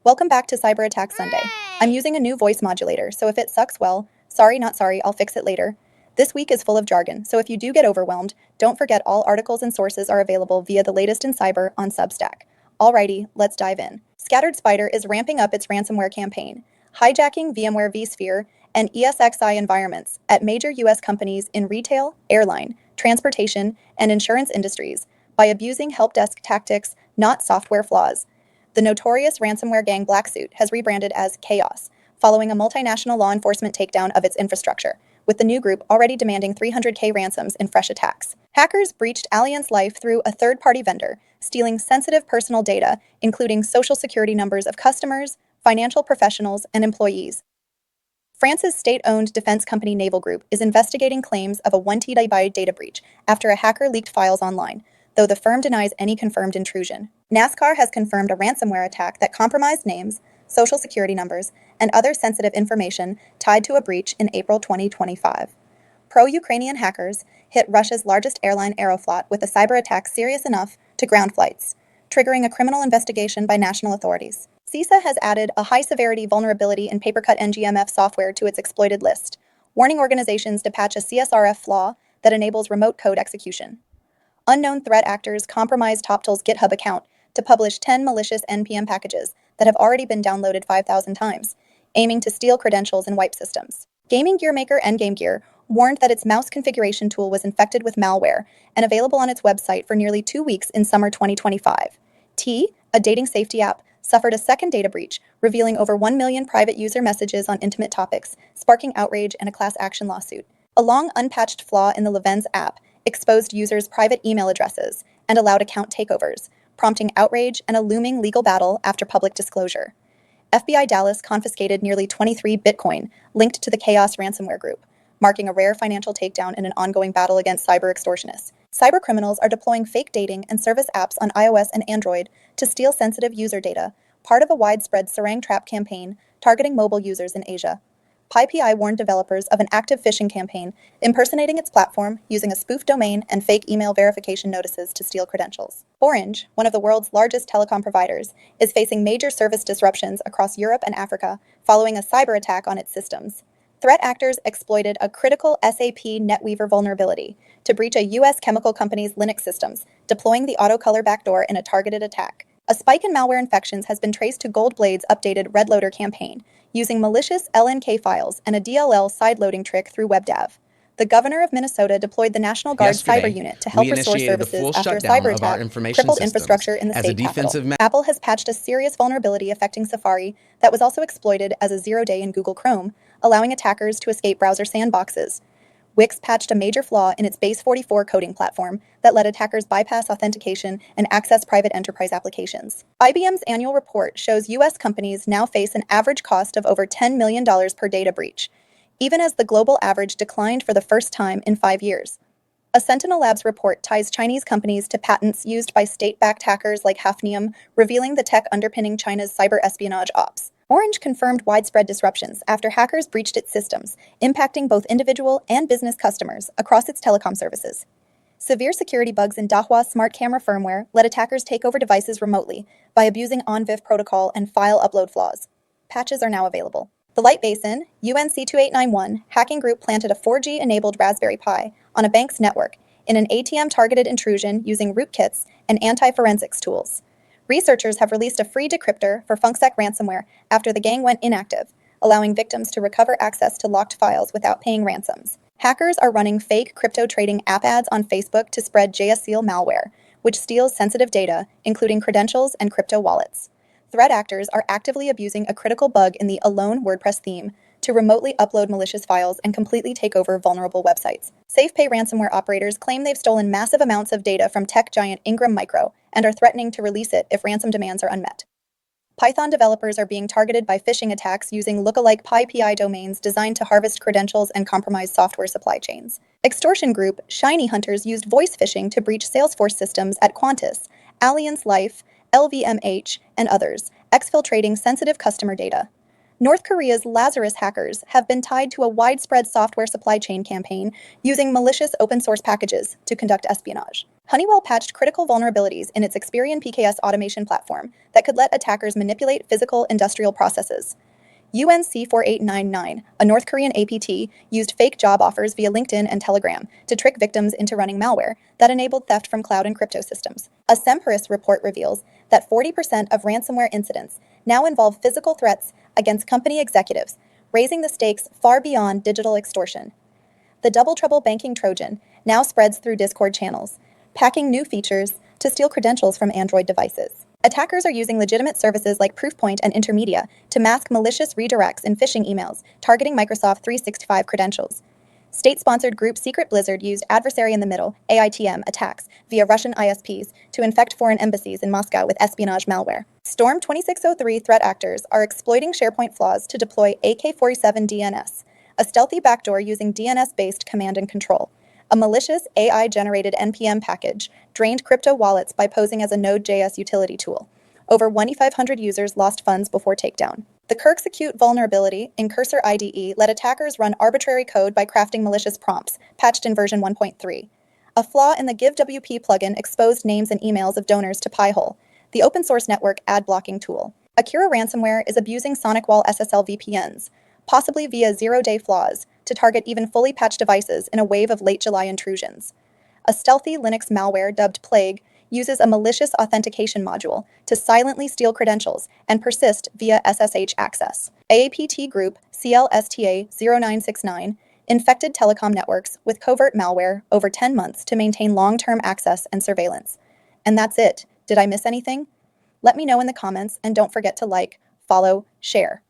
Welcome back to Cyberattack Sunday. I'm using a new voice modulator, so if it sucks, well, sorry, not sorry, I'll fix it later. This week is full of jargon, so if you do get overwhelmed, don't forget all articles and sources are available via the latest in cyber on Substack. Alrighty, let's dive in. Scattered Spider is ramping up its ransomware campaign, hijacking VMware vSphere and ESXi environments at major U.S. companies in retail, airline, transportation, and insurance industries by abusing help desk tactics, not software flaws. The notorious ransomware gang Blacksuit has rebranded as Chaos, following a multinational law enforcement takedown of its infrastructure, with the new group already demanding 300K ransoms in fresh attacks. Hackers breached Allianz Life through a third-party vendor, stealing sensitive personal data, including social security numbers of customers, financial professionals, and employees. France's state-owned defense company Naval Group is investigating claims of a 1 TB data breach after a hacker leaked files online, though the firm denies any confirmed intrusion. NASCAR has confirmed a ransomware attack that compromised names, social security numbers, and other sensitive information tied to a breach in April 2025. Pro-Ukrainian hackers hit Russia's largest airline Aeroflot with a cyber attack serious enough to ground flights, triggering a criminal investigation by national authorities. CISA has added a high-severity vulnerability in Papercut NGMF software to its exploited list, warning organizations to patch a CSRF flaw that enables remote code execution. Unknown threat actors compromised TopTool's GitHub account to publish 10 malicious NPM packages that have already been downloaded 5,000 times, aiming to steal credentials and wipe systems. Gaming gear maker Endgame Gear warned that its mouse configuration tool was infected with malware and available on its website for nearly 2 weeks in summer 2025. T, a dating safety app, suffered a second data breach, revealing over 1 million private user messages on intimate topics, sparking outrage and a class action lawsuit. A long unpatched flaw in the Leven's app exposed users' private email addresses and allowed account takeovers, prompting outrage and a looming legal battle after public disclosure. FBI Dallas confiscated nearly 23 Bitcoin linked to the Chaos ransomware group, marking a rare financial takedown in an ongoing battle against cyber extortionists. Cybercriminals are deploying fake dating and service apps on iOS and Android to steal sensitive user data, part of a widespread Sarang trap campaign targeting mobile users in Asia. PyPI warned developers of an active phishing campaign impersonating its platform using a spoof domain and fake email verification notices to steal credentials. Orange, one of the world's largest telecom providers, is facing major service disruptions across Europe and Africa following a cyber attack on its systems. Threat actors exploited a critical SAP NetWeaver vulnerability to breach a U.S. chemical company's Linux systems, deploying the autocolor backdoor in a targeted attack. A spike in malware infections has been traced to Goldblade's updated Red Loader campaign, using malicious LNK files and a DLL sideloading trick through WebDAV. The governor of Minnesota deployed the National Guard cyber unit to help restore services after a cyber attack crippled infrastructure in the state capital. Apple has patched a serious vulnerability affecting Safari that was also exploited as a zero-day in Google Chrome, allowing attackers to escape browser sandboxes. Wix patched a major flaw in its Base 44 coding platform that let attackers bypass authentication and access private enterprise applications. IBM's annual report shows U.S. companies now face an average cost of over $10 million per data breach, even as the global average declined for the first time in 5 years. A Sentinel Labs report ties Chinese companies to patents used by state-backed hackers like Hafnium, revealing the tech underpinning China's cyber espionage ops. Orange confirmed widespread disruptions after hackers breached its systems, impacting both individual and business customers across its telecom services. Severe security bugs in Dahua smart camera firmware let attackers take over devices remotely by abusing ONVIF protocol and file upload flaws. Patches are now available. The Light Basin, UNC2891, hacking group planted a 4G-enabled Raspberry Pi on a bank's network in an ATM-targeted intrusion using rootkits and anti-forensics tools. Researchers have released a free decryptor for FunkSec ransomware after the gang went inactive, allowing victims to recover access to locked files without paying ransoms. Hackers are running fake crypto trading app ads on Facebook to spread JSSeal malware, which steals sensitive data, including credentials and crypto wallets. Threat actors are actively abusing a critical bug in the Alone WordPress theme to remotely upload malicious files and completely take over vulnerable websites. SafePay ransomware operators claim they've stolen massive amounts of data from tech giant Ingram Micro and are threatening to release it if ransom demands are unmet. Python developers are being targeted by phishing attacks using lookalike PyPI domains designed to harvest credentials and compromise software supply chains. Extortion group Shiny Hunters used voice phishing to breach Salesforce systems at Qantas, Allianz Life, LVMH, and others, exfiltrating sensitive customer data. North Korea's Lazarus hackers have been tied to a widespread software supply chain campaign using malicious open-source packages to conduct espionage. Honeywell patched critical vulnerabilities in its Experian PKS automation platform that could let attackers manipulate physical industrial processes. UNC4899, a North Korean APT, used fake job offers via LinkedIn and Telegram to trick victims into running malware that enabled theft from cloud and crypto systems. A Semperis report reveals that 40% of ransomware incidents now involve physical threats against company executives, raising the stakes far beyond digital extortion. The Double Trouble banking Trojan now spreads through Discord channels, packing new features to steal credentials from Android devices. Attackers are using legitimate services like Proofpoint and Intermedia to mask malicious redirects in phishing emails targeting Microsoft 365 credentials. State-sponsored group Secret Blizzard used adversary in the middle (AITM) attacks via Russian ISPs to infect foreign embassies in Moscow with espionage malware. Storm 2603 threat actors are exploiting SharePoint flaws to deploy AK-47 DNS, a stealthy backdoor using DNS-based command and control. A malicious AI-generated NPM package drained crypto wallets by posing as a Node.js utility tool. Over 2,500 users lost funds before takedown. The Kirksecute vulnerability in Cursor IDE let attackers run arbitrary code by crafting malicious prompts, patched in version 1.3. A flaw in the GiveWP plugin exposed names and emails of donors to Pi-hole, the open-source network ad blocking tool. Akira ransomware is abusing SonicWall SSL VPNs, possibly via zero-day flaws, to target even fully patched devices in a wave of late July intrusions. A stealthy Linux malware dubbed Plague uses a malicious authentication module to silently steal credentials and persist via SSH access. AAPT group CLSTA0969 infected telecom networks with covert malware over 10 months to maintain long-term access and surveillance. And that's it. Did I miss anything? Let me know in the comments, and don't forget to like, follow, share.